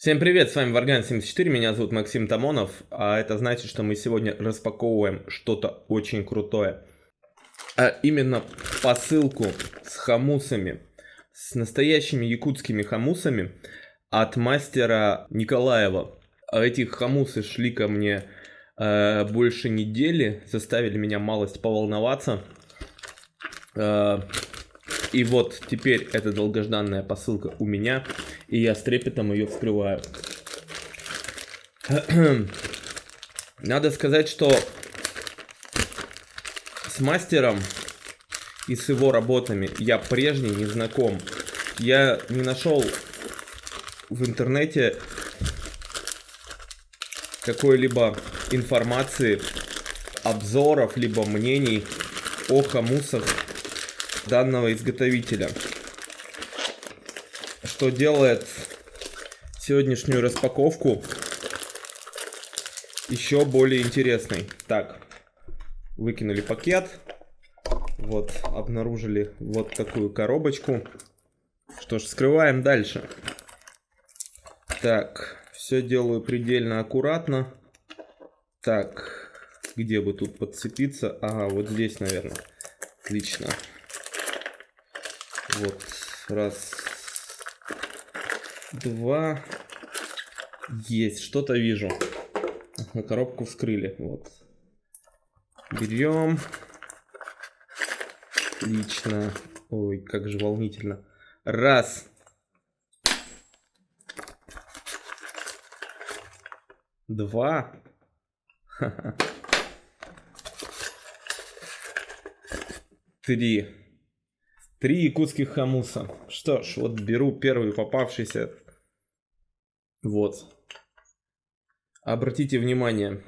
Всем привет, с вами Варган74, меня зовут Максим Тамонов, а это значит, что мы сегодня распаковываем что-то очень крутое. А именно посылку с хамусами, с настоящими якутскими хамусами от мастера Николаева. Эти хамусы шли ко мне больше недели, заставили меня малость поволноваться. И вот теперь эта долгожданная посылка у меня, и я с трепетом ее вскрываю. Надо сказать, что с мастером и с его работами я прежде не знаком. Я не нашел в интернете какой-либо информации, обзоров, либо мнений о хамусах данного изготовителя, что делает сегодняшнюю распаковку еще более интересной. Так, выкинули пакет, вот обнаружили вот такую коробочку. Что ж, вскрываем дальше. Так, все делаю предельно аккуратно. Так, где бы тут подцепиться? Ага, вот здесь, наверное. Отлично. Вот, раз, два, есть, что-то вижу. На коробку вскрыли, вот. Берем. Отлично. Ой, как же волнительно. Раз. Два. Три. 3 якутских хамуса. Что ж, вот беру первый попавшийся. Вот. Обратите внимание.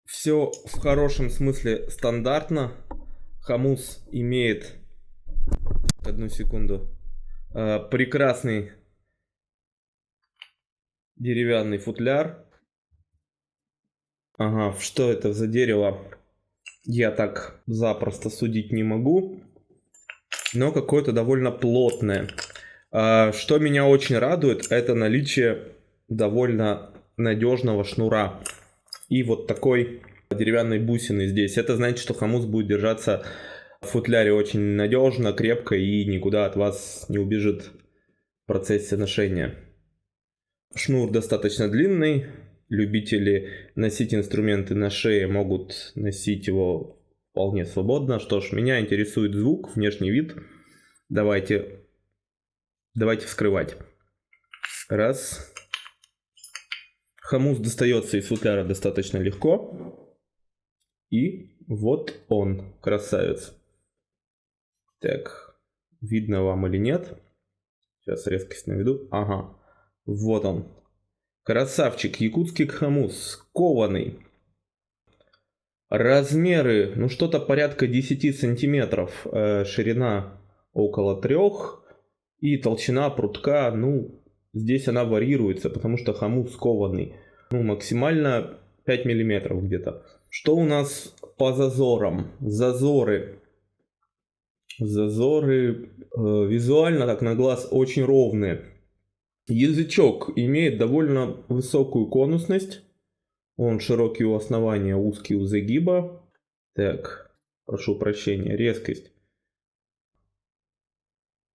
Все в хорошем смысле стандартно. Хамус имеет, одну секунду, прекрасный деревянный футляр. Ага, что это за дерево? Я так запросто судить не могу, но какое-то довольно плотное. Что меня очень радует, это наличие довольно надежного шнура и вот такой деревянной бусины здесь. Это значит, что хамус будет держаться в футляре очень надежно, крепко и никуда от вас не убежит в процессе ношения. Шнур достаточно длинный. Любители носить инструменты на шее могут носить его вполне свободно. Что ж, меня интересует звук, внешний вид. Давайте вскрывать. Раз. Хамус достается из футляра достаточно легко. И вот он, красавец. Так, видно вам или нет? Сейчас резкость наведу. Ага, вот он. Красавчик, якутский хамус, кованый. Размеры, ну что-то порядка 10 сантиметров. Ширина около 3. И толщина прутка, ну, здесь она варьируется, потому что хамус кованый. Ну, максимально 5 миллиметров где-то. Что у нас по зазорам? Зазоры визуально так на глаз очень ровные. Язычок имеет довольно высокую конусность. Он широкий у основания, узкий у загиба. Так, прошу прощения, резкость.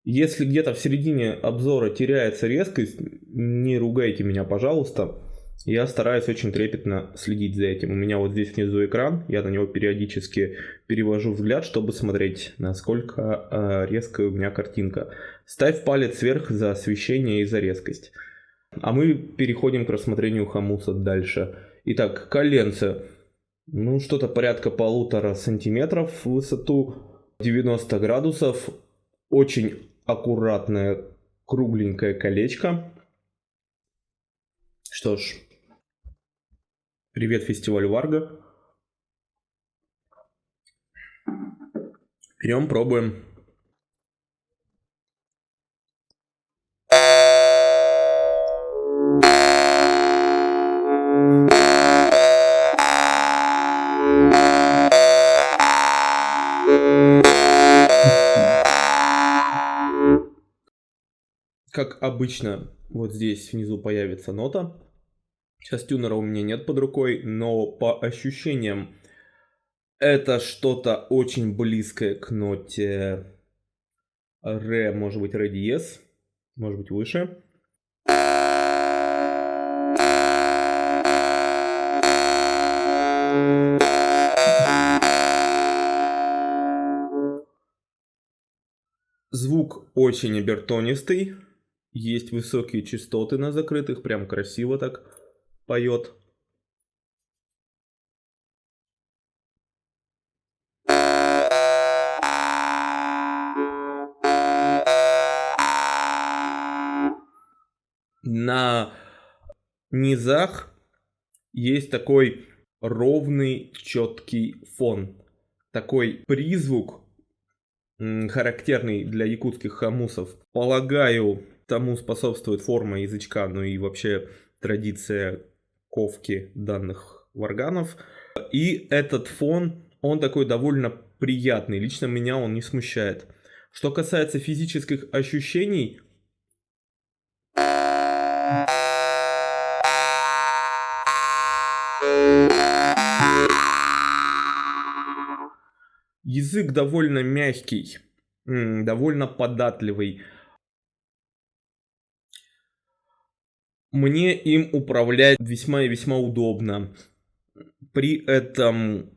Если где-то в середине обзора теряется резкость, не ругайте меня, пожалуйста. Я стараюсь очень трепетно следить за этим. У меня вот здесь внизу экран, я на него периодически перевожу взгляд, чтобы смотреть, насколько резкая у меня картинка. Ставь палец вверх за освещение и за резкость. А мы переходим к рассмотрению хамуса дальше. Итак, коленце. Ну, что-то порядка 1,5 сантиметров в высоту, 90 градусов. Очень аккуратное кругленькое колечко. Что ж, привет фестивалю Варга. Берем, пробуем. Как обычно, вот здесь внизу появится нота. Сейчас тюнера у меня нет под рукой, но по ощущениям это что-то очень близкое к ноте ре, может быть ре диез, может быть выше. Звук очень обертонистый, есть высокие частоты на закрытых, прям красиво так поет. На низах есть такой ровный, четкий фон, такой призвук, характерный для якутских хамусов. Полагаю, тому способствует форма язычка, ну и вообще традиция ковки данных варганов. И этот фон, он такой довольно приятный, лично меня он не смущает. Что касается физических ощущений, язык довольно мягкий, довольно податливый. Мне им управлять весьма и весьма удобно. При этом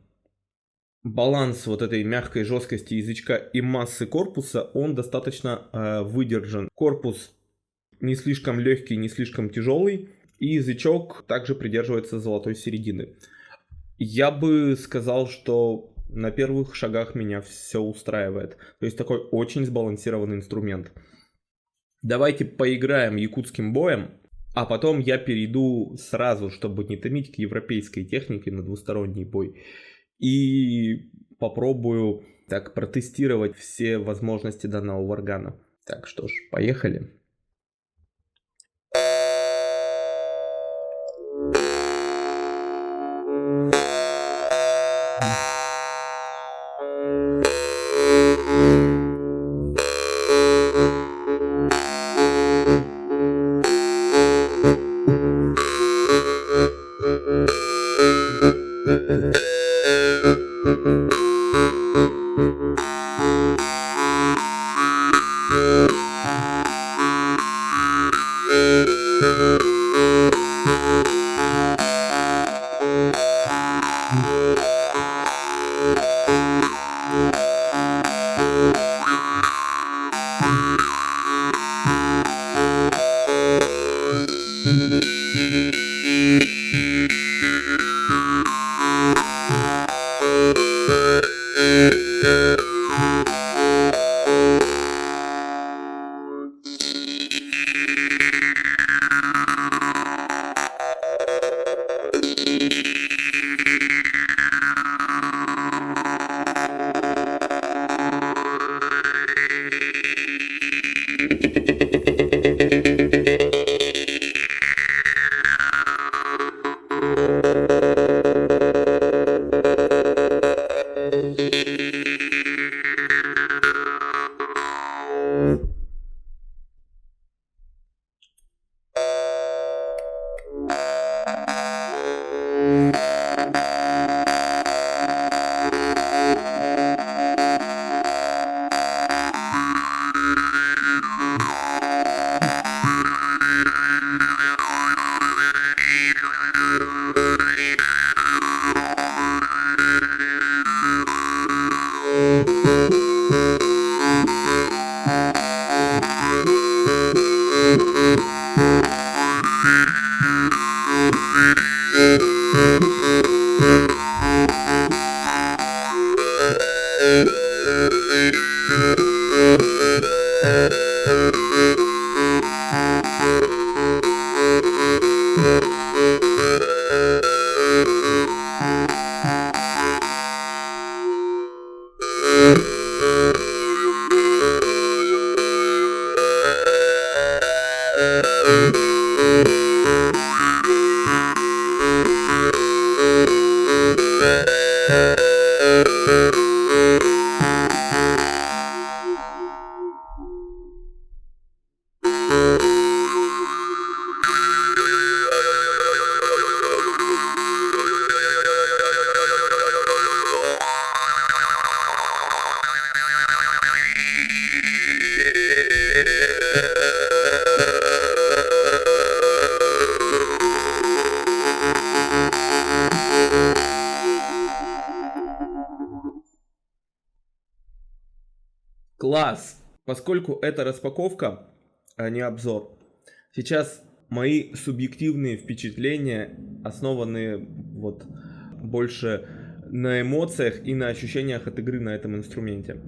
баланс вот этой мягкой жесткости язычка и массы корпуса, он достаточно выдержан. Корпус не слишком легкий, не слишком тяжелый, и язычок также придерживается золотой середины. Я бы сказал, что на первых шагах меня все устраивает. То есть такой очень сбалансированный инструмент. Давайте поиграем якутским боем, а потом я перейду сразу, чтобы не томить, к европейской технике на двусторонний бой. И попробую так протестировать все возможности данного варгана. Так, что ж, поехали. Класс! Поскольку это распаковка, а не обзор, сейчас мои субъективные впечатления, основанные вот больше на эмоциях и на ощущениях от игры на этом инструменте.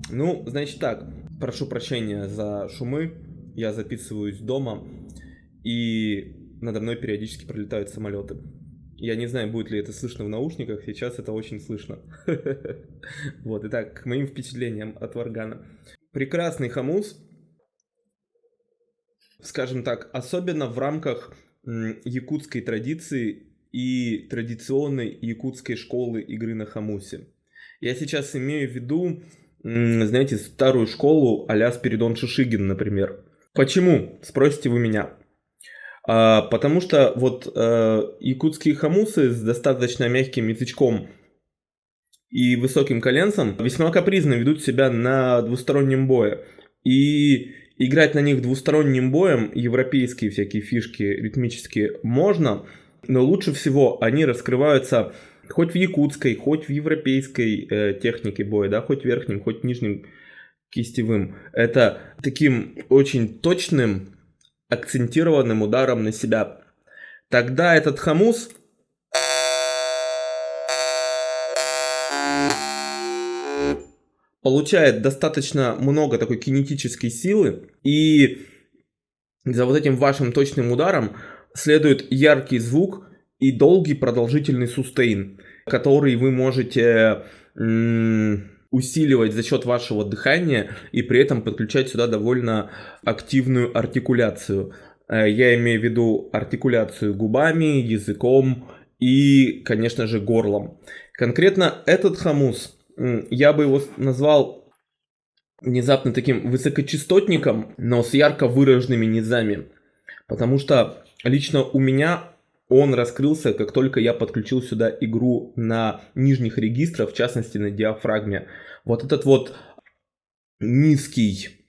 Ну, значит так, прошу прощения за шумы, я записываюсь дома, и надо мной периодически пролетают самолеты. Я не знаю, будет ли это слышно в наушниках, сейчас это очень слышно. Вот, итак, к моим впечатлениям от Варгана. Прекрасный хомус, скажем так, особенно в рамках якутской традиции и традиционной якутской школы игры на хомусе. Я сейчас имею в виду, знаете, старую школу а-ля Спиридон Шишигин, например. Почему, спросите вы меня? Потому что вот якутские хомусы с достаточно мягким язычком и высоким коленцем весьма капризно ведут себя на двустороннем бое. И играть на них двусторонним боем, европейские всякие фишки ритмические, можно, но лучше всего они раскрываются хоть в якутской, хоть в европейской технике боя, да, хоть верхним, хоть нижним кистевым. Это таким очень точным, акцентированным ударом на себя. Тогда этот хомус получает достаточно много такой кинетической силы, и за вот этим вашим точным ударом следует яркий звук и долгий продолжительный сустейн, который вы можете усиливать за счет вашего дыхания и при этом подключать сюда довольно активную артикуляцию. Я имею в виду артикуляцию губами, языком и, конечно же, горлом. Конкретно этот хомус, я бы его назвал внезапно таким высокочастотником, но с ярко выраженными низами. Потому что лично у меня он раскрылся, как только я подключил сюда игру на нижних регистрах, в частности на диафрагме. Вот этот вот низкий,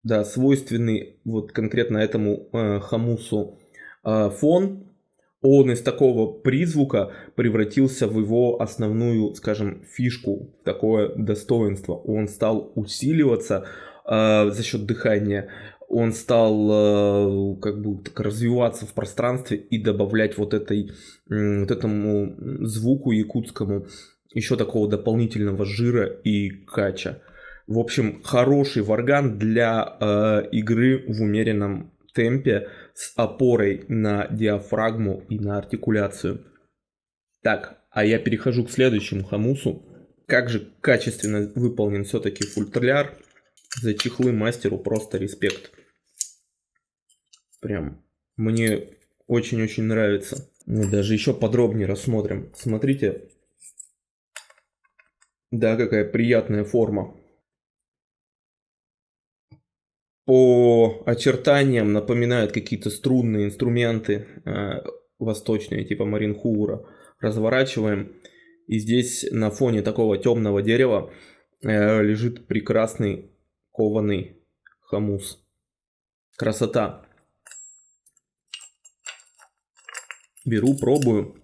да, свойственный вот конкретно этому хомусу фон, он из такого призвука превратился в его основную, скажем, фишку, в такое достоинство. Он стал усиливаться за счет дыхания. Он стал как бы так развиваться в пространстве и добавлять вот этому звуку якутскому еще такого дополнительного жира и кача. В общем, хороший варган для игры в умеренном темпе с опорой на диафрагму и на артикуляцию. Так, а я перехожу к следующему хомусу. Как же качественно выполнен все-таки футляр. За чехлы мастеру просто респект. Прям мне очень-очень нравится. Мы даже еще подробнее рассмотрим. Смотрите. Да, какая приятная форма. По очертаниям напоминают какие-то струнные инструменты восточные, типа маринхуура. Разворачиваем. И здесь на фоне такого темного дерева лежит прекрасный кованый хомус. Красота. Беру, пробую.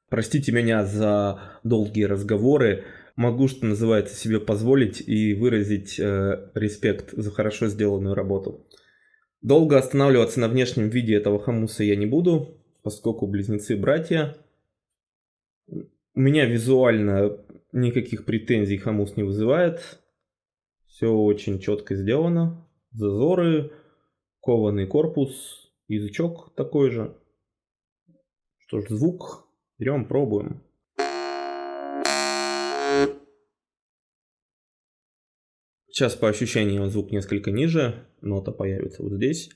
Простите меня за долгие разговоры. Могу, что называется, себе позволить и выразить респект за хорошо сделанную работу. Долго останавливаться на внешнем виде этого хомуса я не буду, поскольку близнецы-братья. У меня визуально никаких претензий хомус не вызывает. Все очень четко сделано. Зазоры, кованый корпус, язычок такой же. Что ж, звук берем, пробуем. Сейчас по ощущениям звук несколько ниже, нота появится вот здесь.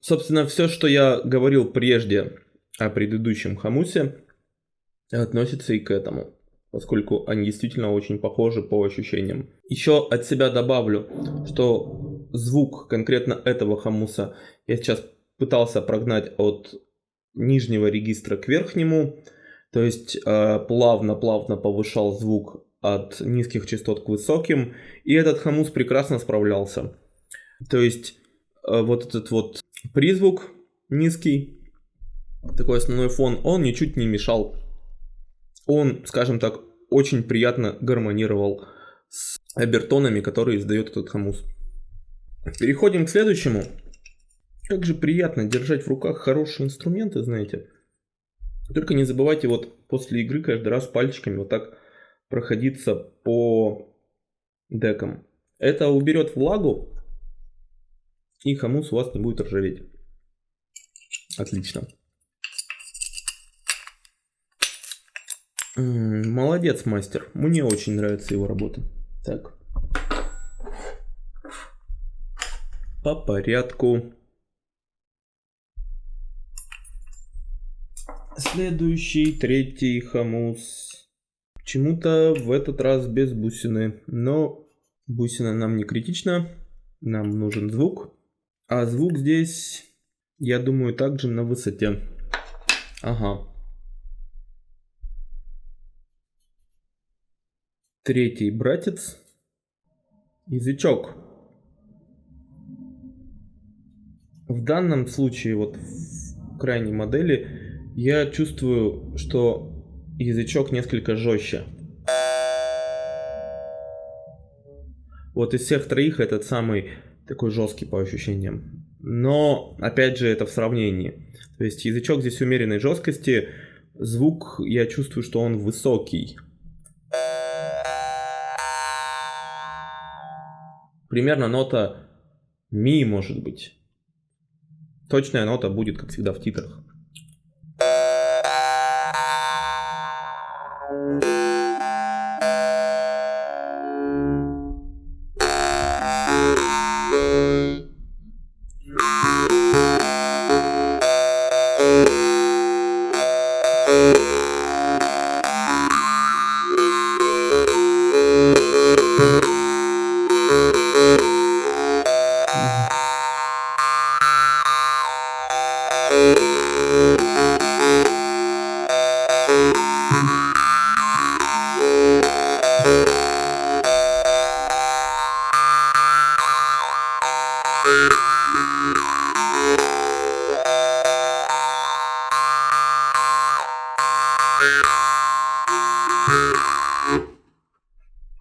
Собственно, все, что я говорил прежде о предыдущем хомусе, относится и к этому, поскольку они действительно очень похожи по ощущениям. Еще от себя добавлю, что звук конкретно этого хомуса я сейчас пытался прогнать от нижнего регистра к верхнему, то есть плавно-плавно повышал звук от низких частот к высоким, и этот хомус прекрасно справлялся. То есть вот этот вот призвук низкий, такой основной фон, он ничуть не мешал. Он, скажем так, очень приятно гармонировал с обертонами, которые издает этот хомус. Переходим к следующему. Как же приятно держать в руках хорошие инструменты, знаете. Только не забывайте вот после игры каждый раз пальчиками вот так проходиться по декам. Это уберет влагу, и хомус у вас не будет ржаветь. Отлично. Молодец, мастер. Мне очень нравится его работа. Так. По порядку. Следующий, третий хомус. Почему-то в этот раз без бусины. Но бусина нам не критична. Нам нужен звук. А звук здесь, я думаю, также на высоте. Ага. Третий братец. Язычок. В данном случае, вот в крайней модели, я чувствую, что язычок несколько жестче. Вот из всех троих этот самый такой жесткий по ощущениям. Но, опять же, это в сравнении. То есть язычок здесь умеренной жесткости, звук, я чувствую, что он высокий. Примерно нота ми, может быть. Точная нота будет, как всегда, в титрах.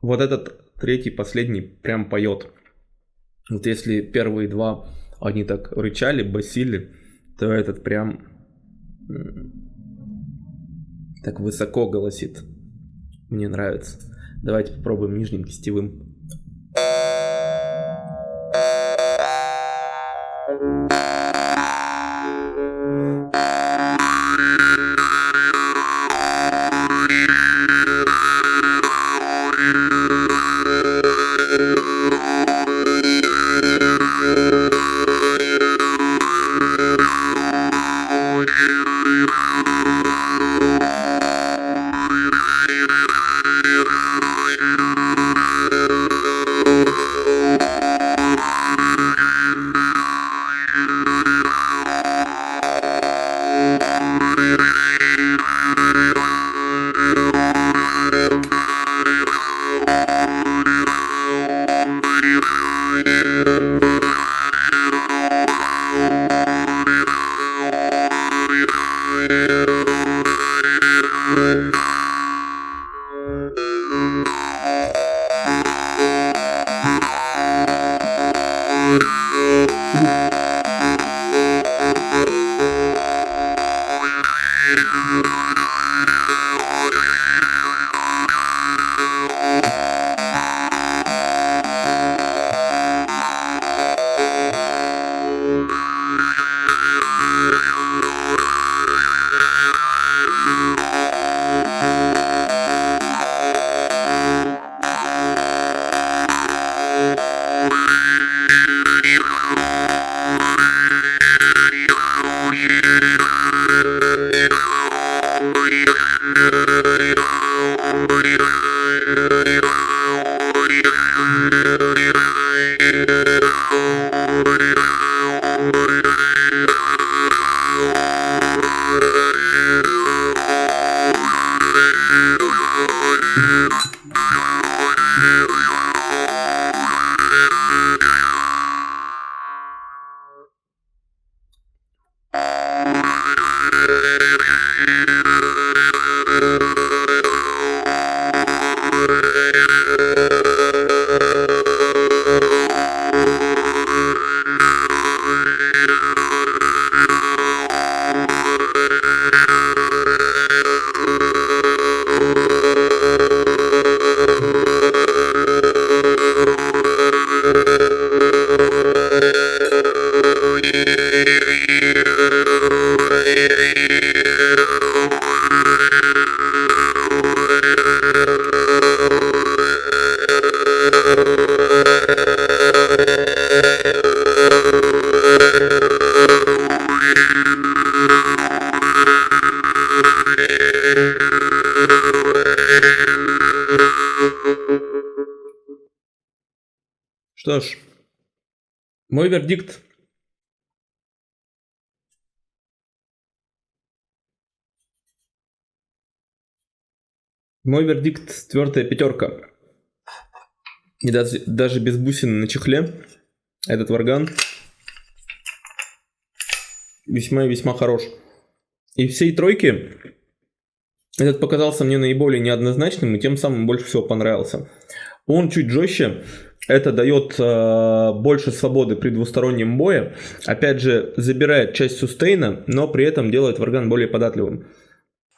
Вот этот третий, последний, прям поет. Вот если первые два, они так рычали, басили, то этот прям так высоко голосит. Мне нравится. Давайте попробуем нижним кистевым. Что ж, мой вердикт Мой вердикт твердая пятерка. И даже без бусин на чехле этот варган весьма и весьма хорош. И всей тройки этот показался мне наиболее неоднозначным и тем самым больше всего понравился. Он чуть жестче, это дает больше свободы при двустороннем бое. Опять же, забирает часть сустейна, но при этом делает варган более податливым.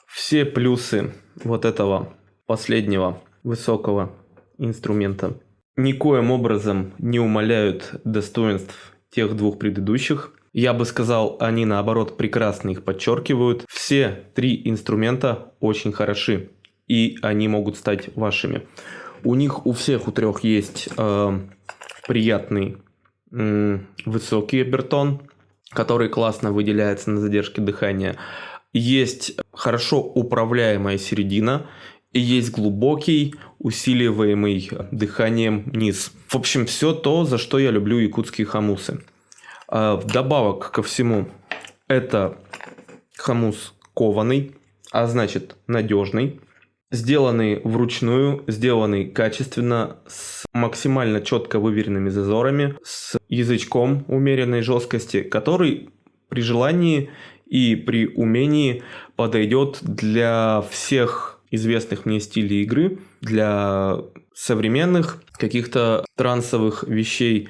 Все плюсы вот этого последнего высокого инструмента никоим образом не умаляют достоинств тех двух предыдущих. Я бы сказал, они наоборот прекрасно их подчеркивают. Все три инструмента очень хороши, и они могут стать вашими. У них у всех у трех есть приятный высокий обертон, который классно выделяется на задержке дыхания. Есть хорошо управляемая середина, и есть глубокий, усиливаемый дыханием низ. В общем, все то, за что я люблю якутские хомусы. Вдобавок ко всему, это хомус кованый, а значит надежный, сделанный вручную, сделанный качественно, с максимально четко выверенными зазорами, с язычком умеренной жесткости, который при желании и при умении подойдет для всех известных мне стилей игры, для современных каких-то трансовых вещей.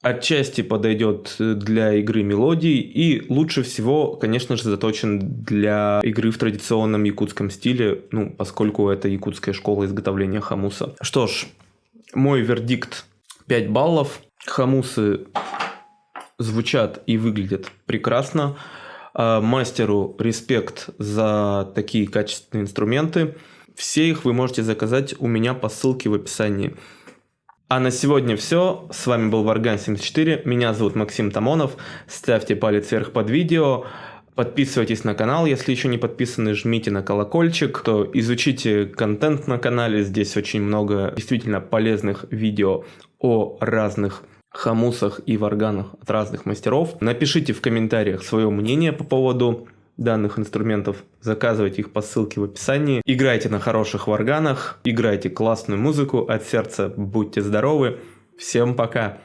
Отчасти подойдет для игры мелодий и лучше всего, конечно же, заточен для игры в традиционном якутском стиле, поскольку это якутская школа изготовления хомуса. Что ж, мой вердикт 5 баллов. Хомусы звучат и выглядят прекрасно. Мастеру респект за такие качественные инструменты. Все их вы можете заказать у меня по ссылке в описании. А на сегодня все. С вами был Варган74. Меня зовут Максим Тамонов. Ставьте палец вверх под видео. Подписывайтесь на канал, если еще не подписаны. Жмите на колокольчик. Изучите контент на канале. Здесь очень много действительно полезных видео о разных хомусах и варганах от разных мастеров. Напишите в комментариях свое мнение по поводу данных инструментов, заказывайте их по ссылке в описании. Играйте на хороших варганах, играйте классную музыку от сердца, будьте здоровы. Всем пока!